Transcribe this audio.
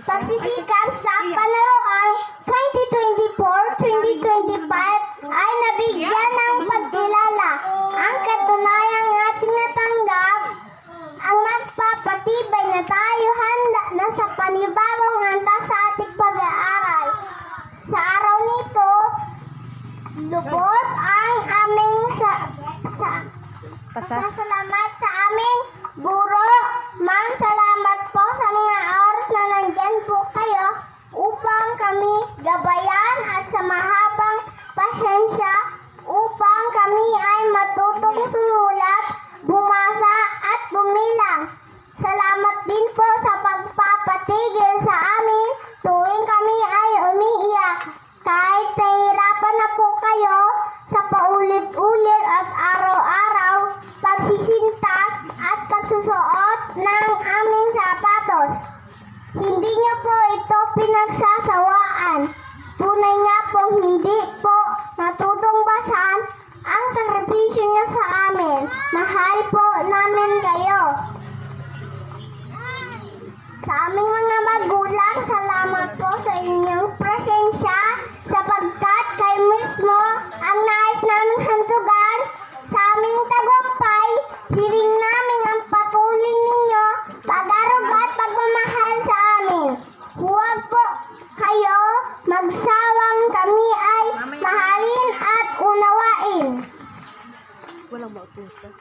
pagsisikap sa panaroang 2024-2025 ay nabigyan ng pagkilala. Ang katunayang ating natanggap ang magpapatibay na tayo handa na sa panibagong antas sa ating pag-aaral. Sa araw nito, lubos ang aming pasasalamat sa aming guro. Ma'am, salamat po sa mga oras na nandyan po kayo upang kami gabayan at sa mahabang pasensya upang kami ay matutong sumulat, bumasa at bumilang. Salamat din po sa pagpapatigil sa amin tuwing kami ay umiiyak. Kahit nahihirapan na po kayo sa paulit-ulit at araw-araw pagsisintas at pagsusuot ng aming sapatos. Hindi niyo po ito pinagsasawaan. Tunay nga pong hindi po natutungbasan ang sakripisyo niyo sa amin. Mahal po namin kayo. Sa aming mga magulang, salamat po sa inyong presensya sapagkat kayo mismo ang nais namin handugan sa aming tagumpay. Hiling namin ang patuloy ninyo pag-aruga at pagmamahal sa amin. Huwag po kayo magsawang kami ay mahalin at unawain. Walang mautusan.